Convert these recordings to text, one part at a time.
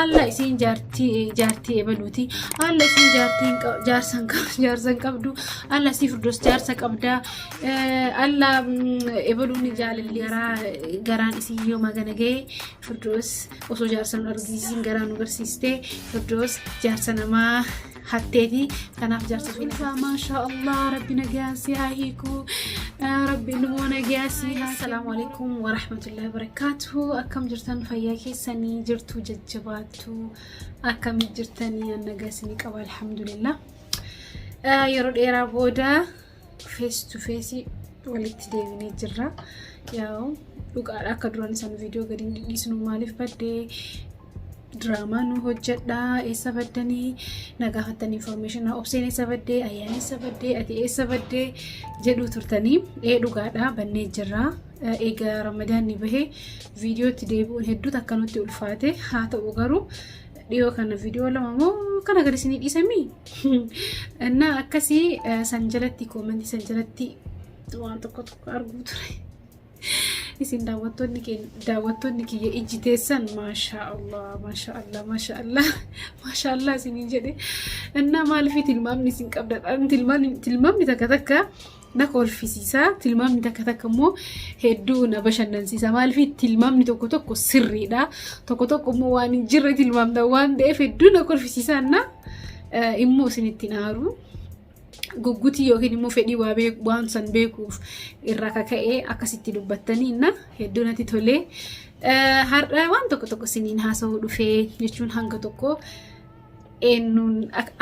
alla isin jaartii ebaluuti alla isin jaarsan qabdu alla si Firdaus jaarsa qabda alla ebaluuni jaalalli garaan isin yoo magana ga'e Firdaus osoo jaarsan argisiisin garaan agarsiiste Firdaus jaarsa namaa حتى كان في جالسة فيها ما شاء الله ربنا قاسي هايكو ربي نمونا قاسي. السلام عليكم ورحمة الله وبركاته. أكم جرتان فياكي سني جرتو ججباتو أكم جرتاني أنا قاسني كوا الحمد لله. يرد إيرا بودا فيس تو فيسي ولت ديني جرا ياو وقال أكدرون سان فيديو قدين يسنو مالف بدي drama nu hojjedha esa baddani nagaafatan information obseen esa badde ayyan esa badde ati esa badde jedhu turtani dhugaadha bannee jirra eega Ramadan ni bahe video ti deebi'uun hedduu takkanutti ulfaate haa ta'u garuu dhiyoo kana video lama moo kana gadisini dhisami anna akkasi sanjalatti comment sanjalatti waan tokko arguu ture isin daawwattoonni kiyya ijjiteessan maashaallah isin jedhe anna maalifi tilmaamni isin qabdadhaan tilmaamni takka na kolfisiisa tilmaamni takka immoo hedduu na bashannansiisa maalifi tilmaamni tokko sirriidha tokko immoo waan hin jirre tilmaamna waan ta'eef hedduu na kolfisiisa anna immoo isinitti naaru guguti yookiin immoo fedhii waan san beekuuf irra kaka'ee akkasitti dubbattanii na hedduu natti tole har'a waan tokko isiniin haasa'uu dhufee jechuun hanga tokko eenyuun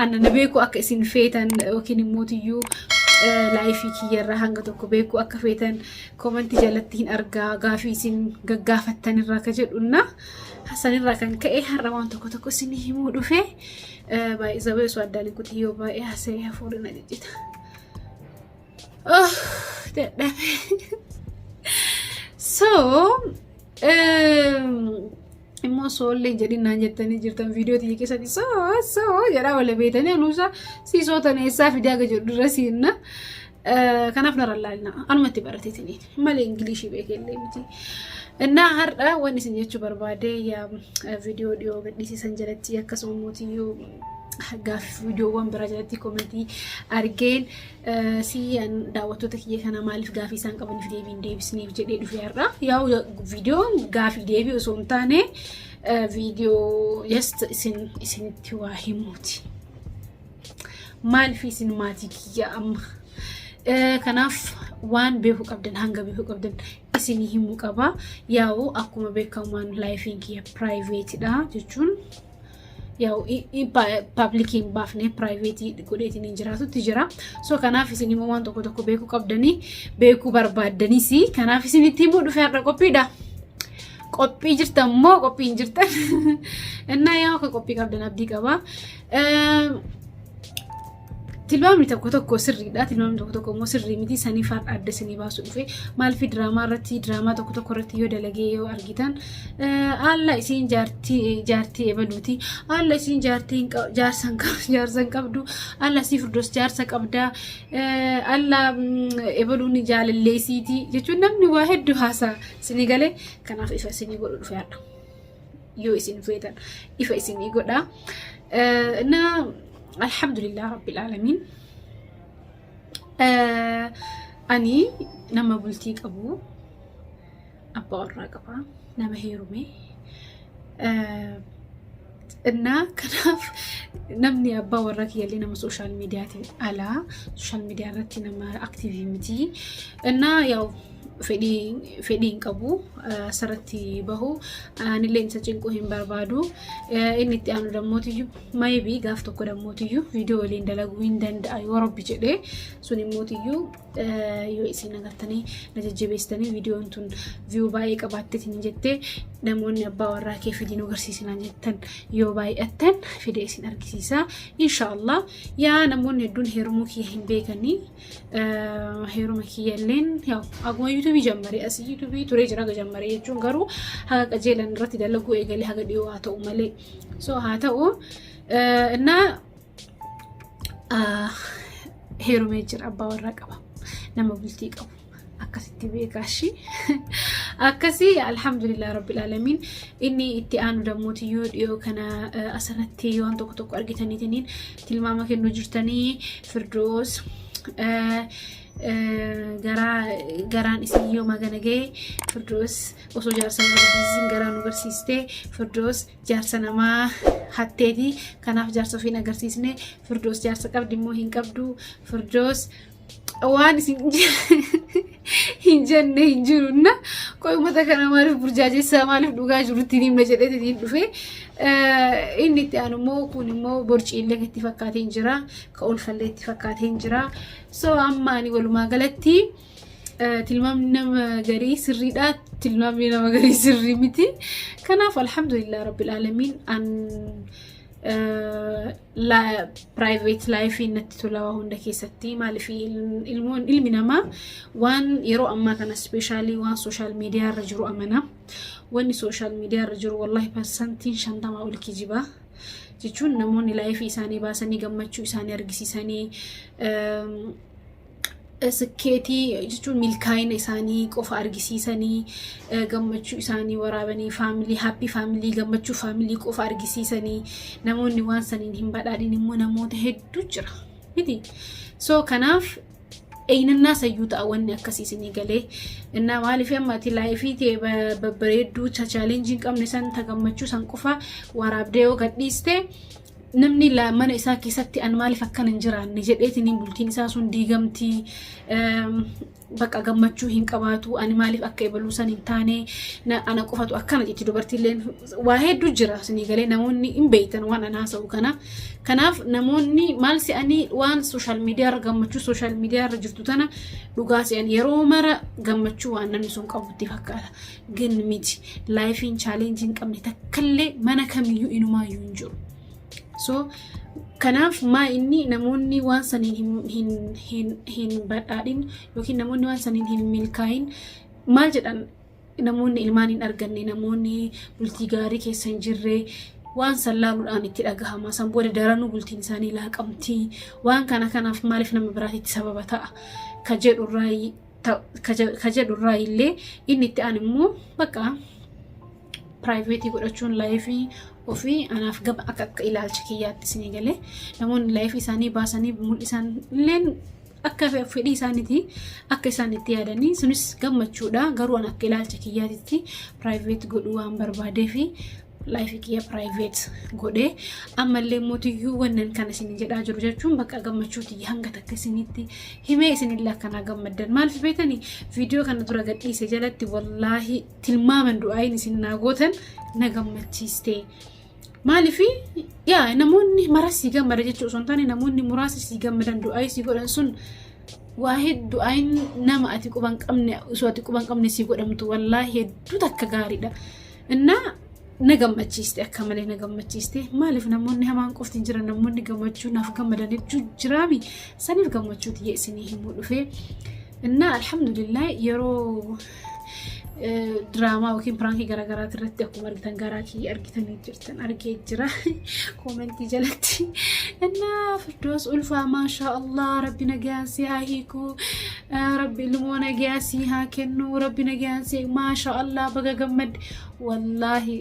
anna beeku akka isin feetan yookiin immoo tiyyuu laayifii kiyyarra hanga tokko beeku akka feetan komentii jalatti hin argaa gaafii isin gaggaafattan irraa ka jedhunna hasanirraa kan ka'e har'a waan tokko isinii himuu dhufee baay'ee sabee soo addaan kutiyyoo baay'ee haasa'ee hafuudhina jijjita dadhabe so immoo soollee jedhinaan jettanii jirtan viidiyoo tiyya keessatti so jedhaa wala beetanii anuusa siisootan eessaa fidaa jedhu dura siinna kanaaf narallaalina anumatti barateetiniin malee ingilishii beekellee miti እና har'a waan isin jechuu barbaade yaa video dhiyoo gadhiisisan jalatti akkasuma mootiyyoo gaaf videoowwan biraa jalatti komentii argeen siyan daawwattoota kiyya kana maaliif gaafii isaan qabaniif deebisniif jedhee dhufee har'a yaa videoon gaafii deebii osoo hin taane video just isinitti waa himuuti maaliif isin maatii kiyya amma kanaaf waan beeku qabdan hanga beeku qabdan isin himu qaba yaa'u akkuma beekamaan lifein kiyya private dha jechuun yaa'u public hin baafne private godheetiin hin jiraatutti jira so kanaaf isin himu waan tokko beeku qabdanii beeku barbaaddanisi kanaaf isinitti himu dhufe har'a qophiidha qophii jirtan moo qophii hin jirtan enna yaa'u ka qophii qabdan abdii qaba tilmaamni tokko sirriidha tilmaamni tokko immoo sirrii miti saniif adda isinii baasu dhufe maaliif diraamaa tokko irratti yoo dalagee yoo argitan alla isin jaartii ebaluuti alla isin jaarsan qabdu alla si Firdaus jaarsa qabda alla ebaluuni jaalalleesiiti jechuun namni waa hedduu haasaa isinii galee kanaaf ifa isinii godhu dhufe hadha yoo isin feetan ifa isinii godha na الحمد لله رب العالمين أني نما بلتيك أبو الرقبة نما هيرومي إننا كناف نمني أبا وراكي اللي نما سوشال ميديا على سوشال ميديا رتي نما أكتيفيتي إننا يو fedhiin qabu sarratti bahu anillee insa cinquu hin barbaadu inni itti aanu dammootiyyu maybe gaaf tokko dammootiyyu viidiyoo waliin dalaguu hin danda'a yoo rabbi jedhee sun immootiyyu yoo isin agartanii na jajjabeessitanii viidiyoon tun view baay'ee qabaatteetiin jettee namoonni abbaa warraa kee fidiin agarsiisinaan jettan yoo baay'attan fidee isin argisiisa inshaallah yaa namoonni hedduun heerumuu kiyya hin beekanii heeruma kiyyalleen yaa aguma YouTube jammare as YouTube ture jira jammare jechuun garuu haga qajeelan irratti dalaguu eegalee haga dhiyoo haa ta'u malee so haa ta'u እና heerumee jira abbaa warraa qaba nama bultii qabu akkasitti beekaashi أكسي الحمد لله رب العالمين إني اتيان دموت يو كان أسرتي وان توك أرجتني تنين تلماما كنو جرتني فردوس garaan isin yoo magana ga'e Firdoos osoo jaarsa nama garaan nu barsiiste Firdoos jaarsa namaa hatteeti kanaaf jaarsa ofiin agarsiisne Firdoos jaarsa qabdi immoo hin qabdu Firdoos waan isin hin jenne hin jirunna qoy ummata kana maaliif burjaajessaa maaliif dhugaa jirutti himna jedheetiin dhufe inni itti aanu immoo kun immoo borciillee itti fakkaatee hin jira ka olfallee itti fakkaatee hin jira so amma ani walumaa galatti tilmaamni nama garii sirriidha tilmaamni nama garii sirrii miti kanaaf alhamdulillah rabbil alamin an la private life innatti tolaa hunda keessatti maaliif ilmi namaa waan yeroo ammaa kana especially waan social media irra jiru amana wanni social media irra jiru wallahi percentiin 50 ol kijiba jechuun namoonni life isaanii baasanii gammachuu isaanii argisiisanii سكيتي جتون ملكاين إساني قف أرجسيساني جمّتشو إساني ورابني family happy family جمّتشو family قف أرجسيساني نمون نوان سنين هم بدأني نمون نموت هدو جرا هدي so كناف أين الناس يجود أواني أكسيسني قاله إننا مالي في أما تلاقي تي ببريدو challenging كم نسان تجمّتشو سانكوفا ورابديو قديسته namni la mana isaa keessatti an maaliif akkan hin jiraanne jedheetini bultiin isaa sun diigamti bakka gammachuu hin qabaatu ani maaliif akka ebaluu san hin taane ana qofatu akkana jetti dubartiilleen waa hedduu jira sinii galee namoonni hin beeytan waan ana haasa'u kana kanaaf namoonni maal si'anii waan social media irra gammachuu social media irra jirtu tana dhugaa si'an yeroo mara gammachuu waan namni sun qabutti fakkaata gin miti lifein challenge hin qabne takkallee mana kamiyyuu inumaayyuu hin jiru so kanaaf ma inni namoonni waan saniin hin badhaadhin yookiin namoonni waan saniin hin milkaayin maal jedhan namoonni ilmaan hin arganne namoonni bultii gaarii keessa hin jirre waan sallaaluudhaan itti dhagahama san booda daranuu bultiin isaanii laaqamti waan kanaaf maaliif nama biraatitti sababa ta'a ka jedhurraa illee inni itti aan immoo bakka private godhachuun life ofi anaaf gaba akka ilaalcha kiyyaatti sinii galee namoonni life isaanii baasanii mul'isan illeen akka fedhii isaaniiti akka isaan itti yaadanii sunis gammachuudha garuu akka ilaalcha kiyyaatti private godhuu waan barbaadee fi life kiyya private godhee ammallee mootiyyuu wannan kana isin jedhaa jiru jechuun bakka gammachuuti hanga takka isinitti himee isinillee akkana gammaddan maaliif beetanii viidiyoo kana dura gadhiise jalatti wallaahi tilmaaman du'aayin isin naagotan na gammachiiste maaliif yaa namoonni marasi gammada jechuun osoo hin taane namoonni muraasa si gammadan du'aayi si godhan sun waahid du'aayin nama ati quban qabne osoo ati quban qabne si godhamtu wallaahi hedduu takka gaariidha innaa na gammachiiste akka malee na gammachiiste maaliif namoonni hamaan qofti jiran namoonni gammachuu naaf gammadan hedduu jiraami saniif gammachuuti yeessinii himuu dhufee innaa alhamdulillah yeroo drama yookiin pranki garagaraati irratti akkuma argitan garaa kiyya argitanii jirtan argee jira koomentii jalatti innaa Firdoos ulfaa maashaa Allah rabbi nagaansi haa hiiku rabbi ilmoo nagaansi haa kennu rabbi nagaansi maashaa Allah baga gammad wallaahi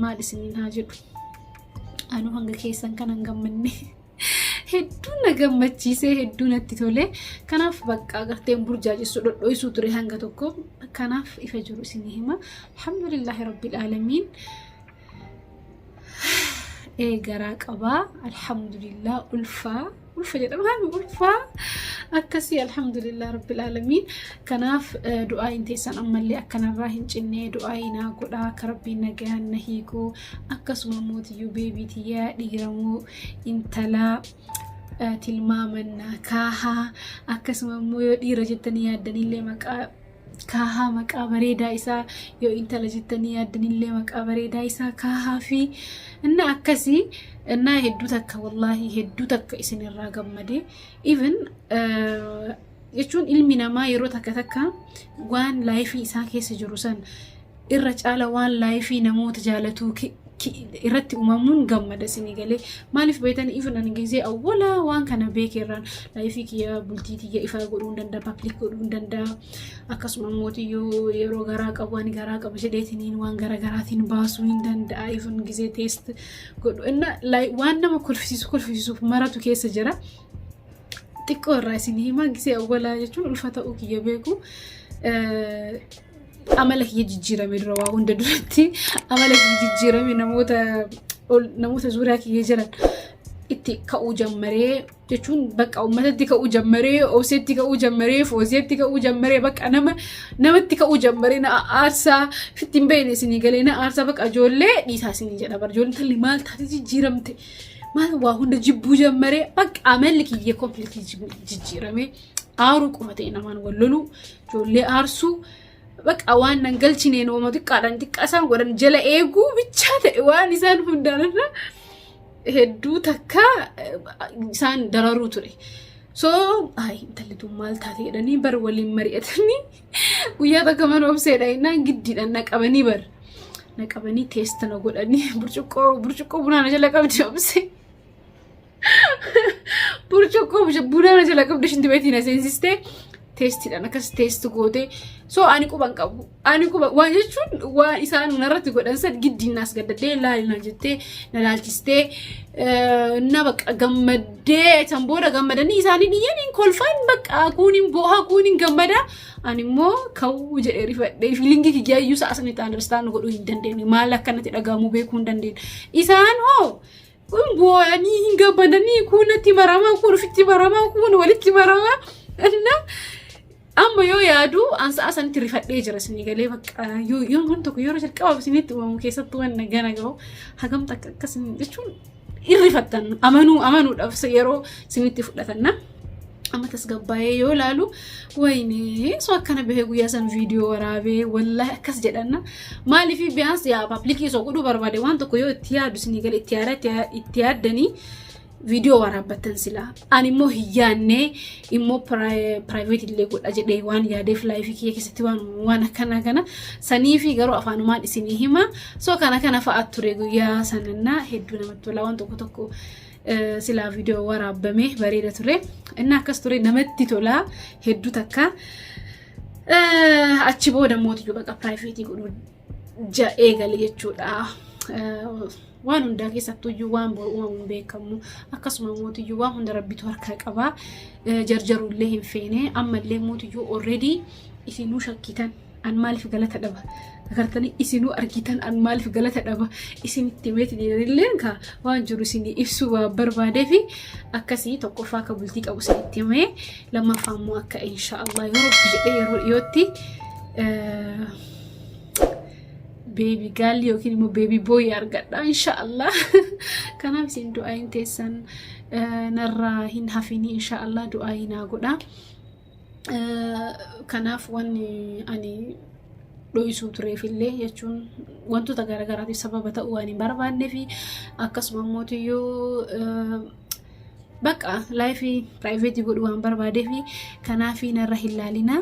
maal isiniin haa jedhu anu hanga keessan kanan gammanne hedduu na gammachiisee hedduu natti tole kanaaf bakka agarteen burjaajessu dhodhoisuu ture hanga tokko kanaaf ifa jiru isinii hima alhamdulillahi rabbil alamin garaa qabaa alhamdulillah ulfaa jedhama ulfaa akkasi alhamdulillah rabbil alamin kanaaf du'aa inteessan ammallee akkanarraa hin cinne du'aa ina godha ka rabbiin nagaan na hiiku akkasuma mootiyyuu beebiitiyyaa dhiiramoo intala tilmaaman kaaha akkasuma immoo yoo dhiira jettanii yaaddanillee maqaa kaaha maqaa bareedaa isaa yoo intala jettanii yaaddanillee maqaa bareedaa isaa kaahaa fi inna akkasi inna hedduu takka wallahi hedduu takka isinirraa gammade even jechuun ilmi namaa yeroo takka waan life isaa keessa jiru san irra caala waan life namoota jaalatu irratti uumamuun gammada isinii galee maaliif beektan ifan ani gisee awwala waan kana beekerraan laayifii kiyya bultii tiyya ifa godhuu danda'a public godhuu danda'a akkasuma mootiyyuu yeroo garaa qabu ani garaa qabu jedheetiniin waan garaatiin baasuu hin danda'a ifan gisee test godhu inna waan nama kolfisiisuuf maratu keessa jira xiqqoo irraa isinii hima gisee awwala jechuun ulfata kiyya beeku amalak yijjirame dura waa hunda duratti amalak yijjirame namoota zuuraa kiyya jiran itti ka'uu jammaree jechuun bakka ummatatti ka'uu jammaree obseetti ka'uu jammaree fooseetti ka'uu jammaree bakka namatti ka'uu jammaree na aarsaa fittiin beene isinii galee na aarsaa bakka ijoollee dhiisaa isinii jedha bar ijoolleen talli maal taate jijjiiramte maal waa hunda jibbuu jammaree bakka amalli kiyya kompiliitii jijjiirame aaruu qofa ta'e namaan wal loluu ijoollee aarsuu bakka waan nan galchine nooma xiqqaadhaan xiqqaasaan godhan jala eeguu bichaa ta'e waan isaan hundaanirra hedduu takka isaan dararuu ture so intallituu maal taate jedhanii bar waliin mari'atanii guyyaa takka mana obseedha innaan giddiidhaan naqabanii teest na godhanii burcuqqoo bunaana jala qabdi obse burcuqqoo bunaana jala qabdi shinti beetii na seensistee teestiidhaan akkas teest goote so ani quban qabu waan jechuun waan isaan narratti godhan sad giddiinaas gaddadee laalina jettee na laalchistee na bakka gammadee tan booda gammadanii isaanii dhiyyaniin kolfaan bakka kuuniin boohaa kuuniin gammada ani immoo ka'uu jedhee rifadhee fiilingii kiyyaayyuu sa'asanitti understand godhuu hin dandeenye maal akkanatti dhagahamuu beekuu hin dandeenye isaan hoo kun boo'anii hin gammadanii kuunatti maramaa kuun ofitti maramaa kuun walitti maramaa inna amma yoo yaadu ansa asanitti rifadhee jira isinii galee bakka yoo waan tokko yeroo jalqabaaf isinitti uumamu keessatti waan nagana gahu hagamta akkasin jechuun irrifattan amanuudhaaf yeroo isinitti fudhatanna amma tasgabbaa'ee yoo laalu wayne so akkana bahee guyyaa san viidiyoo waraabee wallahi akkas jedhanna maaliif biyaans yaa publikii soo godhuu barbaade waan tokko yoo itti yaadu isinii galee itti yaaddanii video waraabatan sila ani immoo hiyyaanne immoo private illee godha jedhee waan yaadeef live kiyya keessatti waan akkana saniifi garuu afaanumaan isinii hima so kana fa'aat ture guyyaa sananna hedduu namatti tola waan tokko sila video waraabame bareeda ture inna akkas ture namatti tola hedduu takka achi booda mootiyyuu baqa private godhu eegale jechuudha waan hunda keessattuu waan boru uumamuun beekamu akkasuma mootiyyuu waan hunda rabbitu harka qaba jarjarullee hin feene ammallee mootiyyuu already isinuu shakkitan an maaliif galata dhaba agartanii isinuu argitan an maaliif galata dhaba isinitti meetilleen ka waan jiru isinii ibsuu barbaadee fi akkasii tokkoffaa akka bultii qabu isinitti himee lammaffaa immoo akka inshaallah yoo rabbi jedhee yeroo dhiyootti baby girl yokin mo baby boy argadha inshallah kana bisin du'a intesan narra hin hafini inshallah du'a ina goda kanaaf wani ani doisu turefille yachun wantu tagara sababa ta uwani barbaanne fi akkasuma mootiyo baka life private godu waan barbaade fi kanaaf narra hilaalina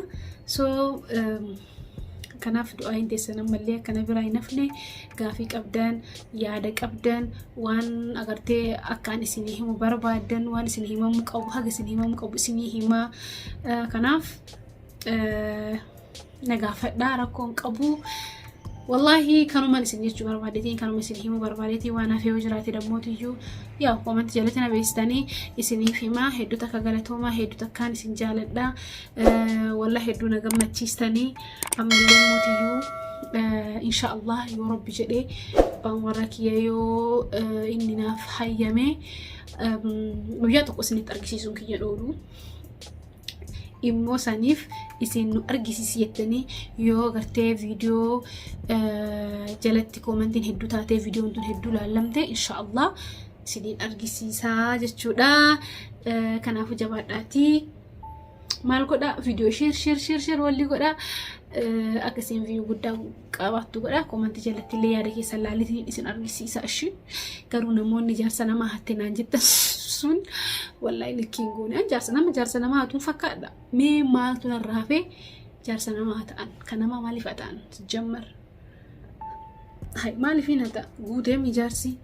so kanaaf du'a intesan malee kana biraa nafne gaafii qabdan yaada qabdan waan agartee akkaan isinii himu barbaadan waan isinii himamu qabu haga isinii himamu qabu isinii hima kanaaf nagaafadhaa rakkoon qabu wallahi kanuma isinii jechuu barbaadetiin kanuma isinii himu barbaadetii waan hafee jiraate dammootiyyu yaa comment jalatti na beestanii isinii hima hedduu takka galatooma hedduu takkaan isin jaaladha wallahi hedduu na gammachiistanii ammallee mootiyyu inshallah yoo rabbi jedhee baan warra kiyya yoo inni naaf hayyame guyyaa tokko isinitti argisiisuun kiyya dhoolu immoo saniif isin nu argisiisi jettanii yoo gartee viidiyoo jalatti commentiin hedduu taatee viidiyoon tun hedduu laallamte inshallah isiniin argisiisaa jechuudha kanaaf jabaadhaati maal godha viidiyoo share walli godha akkasiin viidiyoo guddaa qabaattu godha commenti jalatti illee yaada keessan laalitiin isin argisiisa ishi garuu namoonni jaarsa namaa hatte naan jettan sun wallahi likiin goone jaarsa namaa hatun fakkaadha mee maaltu narraafe jaarsa namaa ta'an kan nama maaliif ta'an jammar هاي مالي فينا تا قودي مجارسي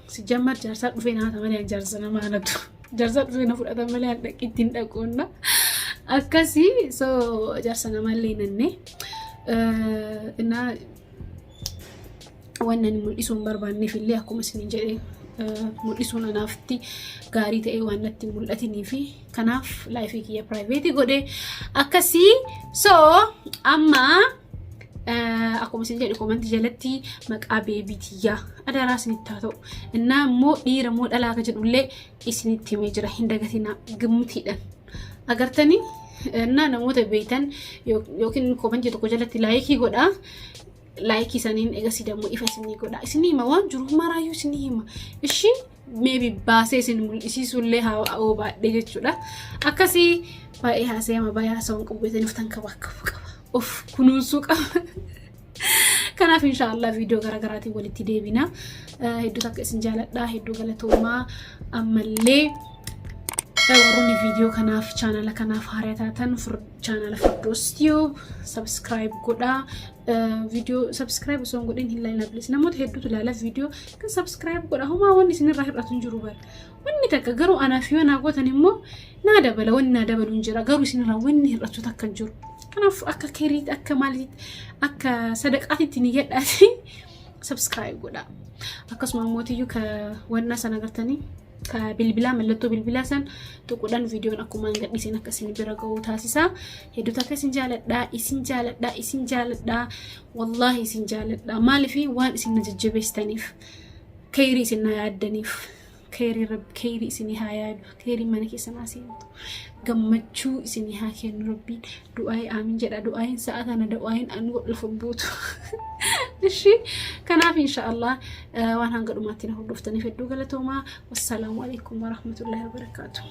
سجمر جارسات فينا هذا مليان جارسنا ما ندو جارسات فينا فرقة مليان دكتين دكونا أكاسي سو جارسنا مالي نني إنها وانا ملئسون برباني في اللي أكو مسنين جري ملئسون نافتي غاري تأي وانا تملئتني في كناف لايفي كيا برايفيتي قولي أكاسي سو أما aku masih jadi komen jalatti mak abebi tiya ada rasni tato inna mo dira mo dala ka jedulle isni timejra hindagatina gumti dan agar tani inna namo te beitan yokin komen jeto ko jalatti like goda like sanin ega sidamo ifasini goda isni ma wan juru marayu sini ma ishi maybe base sin isi sulle ha o ba de jechuda akasi ba e ha sai ma ba ya son kubetani ftan ka ba of kunusu kanaaf inshallah video garagaraati walitti deebina hedduu takka isin jaaladha hedduu galatooma ammallee warroonni video kanaaf channel kanaaf haarataatan channel Firdaus Tube subscribe godha video subscribe soon godhin hin laayina please namoota hedduutu ilaala video kan subscribe godha homa wanni isin irraa hir'atu jiru bar wanni takka garuu anaa fi wanaa gootan immoo naa dabala wanni naa dabalu jira garuu isin irraa wanni hir'atu takka jiru kanaaf akka keeriit akka maaliit akka sadaqaatitti ni jedhaati subscribe godha akkasuma mootiyyuu ka wanna sana gartanii ka bilbila mallattoo bilbila san tuquudhaan viidiyoon akkuma gadhiisin akka isin bira ga'u taasisa hedduu takka isin jaaladha wallahi isin jaaladha maalifi waan isin jajjabeessitaniif keerii isin yaaddaniif keerii rabbi keerii isin haa yaadu keerii mana keessa naaseentu gammachuu isin haa kennu rabbiin du'aa aamin jedha du'aan sa'atana du'aan an godhu fubbuutu ishi kanaaf inshallah waan hanga dhumaatti na hordoftaniif hedduu galatooma wassalamu alaykum wa rahmatullahi wa barakatuh